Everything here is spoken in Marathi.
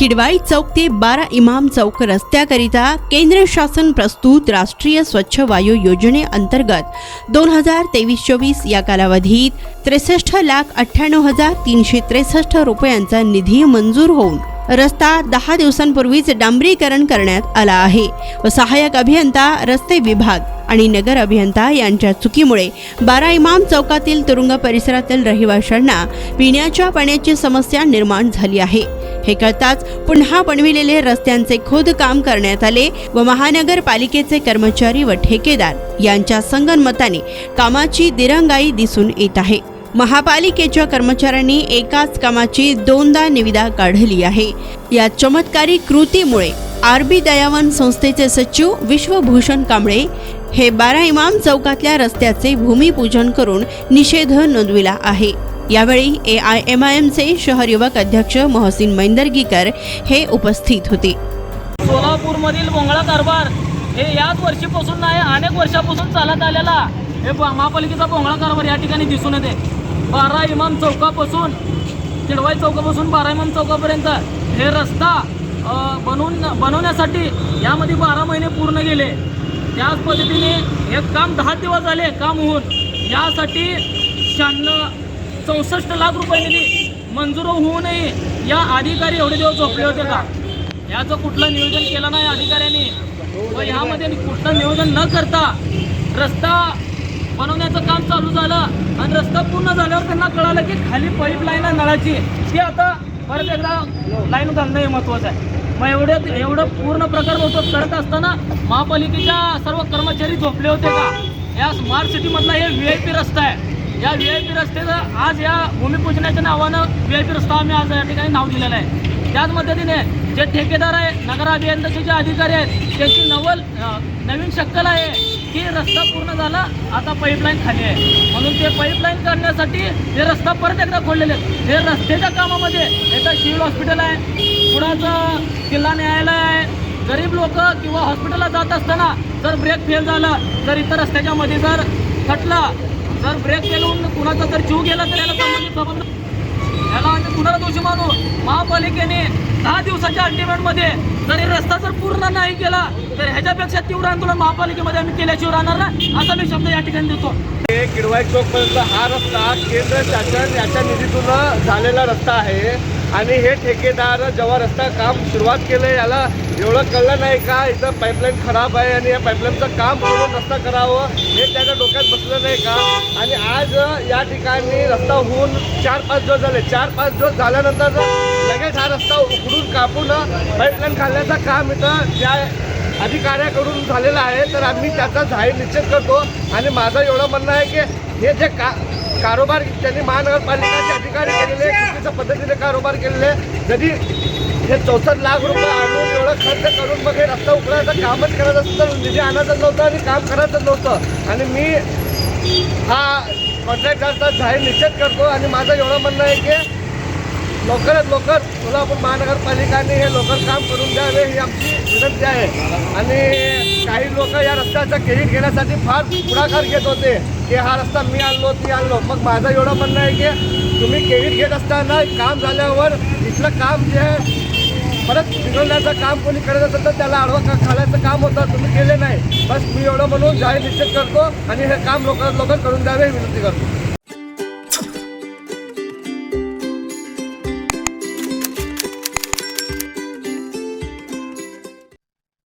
किडवाई चौक ते 12 इमाम चौक रस्त्याकरिता केंद्र शासन प्रस्तुत राष्ट्रीय स्वच्छ वायू योजनेअंतर्गत 2023-24 या कालावधीत 63,98,363 रुपयांचा निधी मंजूर होऊन रस्ता 10 दिवसांपूर्वीच डांबरीकरण करण्यात आला आहे व सहाय्यक अभियंता, रस्ते विभाग आणि नगर अभियंता यांच्या चुकीमुळे 12 इमाम चौकातील तुरुंग परिसरातील रहिवाशांना पिण्याच्या पाण्याची समस्या निर्माण झाली आहे। हे कळताच पुन्हा बनविलेले रस्त्यांचे खोदकाम करण्यात आले व महानगरपालिकेचे कर्मचारी व ठेकेदार यांच्या संगनमताने कामाची दिरंगाई दिसून येत आहे। महापालिकेच्या कर्मचाऱ्यांनी एकाच कामाची दोनदा निविदा काढली आहे। या चमत्कारी कृतीमुळे आरबी दयावन संस्थेचे सचिव विश्वभूषण कांबळे हे 12 इमाम चौकातल्या रस्त्याचे भूमिपूजन करून निषेध नोंदविला आहे। यावेळी AIMIMचे शहर युवक अध्यक्ष मोहसिन मैंदर्गीकर हे उपस्थित होते। सोलापूरमधील बोंगळा कारभार हे याच वर्षीपासून नाही, अनेक वर्षापासून चालत आलेला हे महापालिकेचा बोंगळा कारभार या ठिकाणी दिसून येते। 12 इमाम चौकापासून किडवाई चौकापासून 12 इमाम चौकापर्यंत हे रस्ता बनवण्यासाठी यामध्ये 12 महिने पूर्ण गेले। त्याच पद्धतीने हे काम 10 दिवस झाले काम होऊन यासाठी 64 लाख रुपये निधी मंजूर होऊनही या अधिकारी एवढे दिवस झोपले होते का? याचं कुठलं नियोजन केलं नाही अधिकाऱ्यांनी व यामध्ये कुठलं नियोजन न करता रस्ता बनवण्याचं काम चालू झालं आणि रस्ता पूर्ण झाल्यावर त्यांना कळालं की खाली पाईपलाईन आहे नळाची, ती आता परत एकदा लाईन घालणं हे महत्त्वाचं आहे। मग एवढं पूर्ण प्रकार करत असताना महापालिकेच्या सर्व कर्मचारी झोपले होते का? या स्मार्ट सिटीमधला हे VIP रस्ता आहे। या VIP रस्त्याचं आज या भूमिपूजनाच्या नावानं VIP रस्ता आम्ही आज या ठिकाणी नाव दिलेलं आहे। त्याच पद्धतीने जे ठेकेदार आहे, नगर अभियंत्याचे जे अधिकारी आहेत त्याची नवीन शक्कल आहे की रस्ता पूर्ण झाला, आता पाईपलाईन खाली आहे म्हणून ते पाईपलाईन करण्यासाठी हे रस्ता परत एकदा खोललेले आहेत। हे रस्त्याच्या कामामध्ये इथं सिव्हिल हॉस्पिटल आहे, पुण्याचं जिल्हा न्यायालय आहे। गरीब लोक किंवा हॉस्पिटलला जात असताना जर ब्रेक फेल झाला, जर इतर रस्त्याच्या मध्ये जर थटला, जर ब्रेक फेल होऊन कुणाचा जर जीव गेला तर याला संबंधित याला आम्ही कुणाला दोषी मानू? महापालिकेने 10 दिवसाच्या अल्टिमेटमध्ये जर रस्ता जर पूर्ण नाही केला तर ह्याच्यापेक्षा तीव्र आंदोलन महापालिकेमध्ये आम्ही केल्याशिवाय राहणार नाही, असा मी शब्द या ठिकाणी देतो। किडवाई चौकपर्यंत हा रस्ता केंद्र शासन याच्या निधीतून झालेला रस्ता आहे आणि हे ठेकेदार जेव्हा रस्ता काम सुरुवात केलं याला एवढं कळलं नाही का इथं पाईपलाईन खराब आहे आणि या पाईपलाईनचं काम करून रस्ता करावं हे त्याच्या डोक्यात बसलं नाही का? आणि आज या ठिकाणी रस्ता होऊन 4-5 दिवस झाले। 4-5 दिवस झाल्यानंतर लगेच हा रस्ता उकडून कापून पाईपलाईन घालण्याचं काम इथं त्या अधिकाऱ्याकडून झालेलं आहे। तर आम्ही त्याचा जाहीर निश्चित करतो आणि माझं एवढं म्हणणं आहे की हे जे कारोबार त्यांनी महानगरपालिकेचे अधिकारी केलेले चुकीच्या पद्धतीने कारोबार केलेले, जरी हे 64 लाख रुपये आणून एवढं खर्च करून मग हे रस्ता उकळायचं कामच करायचं असतं तर निधी आणायचं नव्हतं आणि काम करायचं नव्हतं। आणि मी हा कॉन्ट्रॅक्टरचा जाहीर निश्चित करतो आणि माझं एवढं म्हणणं आहे की लवकरात लवकर सोलापूर महानगरपालिकाने हे लवकर काम करून द्यावे ही आमची विनंती आहे। आणि काही लोक या रस्त्याचा क्रेडिट घेण्यासाठी फार पुढाकार घेत होते की हा रस्ता मी आणलो। मग माझं एवढं म्हणणं आहे की तुम्ही क्रेडिट घेत असताना काम झाल्यावर इथलं काम जे आहे परत बिघडण्याचं काम कोणी करत असेल तर त्याला आडवा घालायचं काम होतं, तुम्ही केले नाही। बस मी एवढं म्हणून जाहीर निश्चित करतो आणि हे काम लवकरात लवकर करून द्यावे ही विनंती करतो।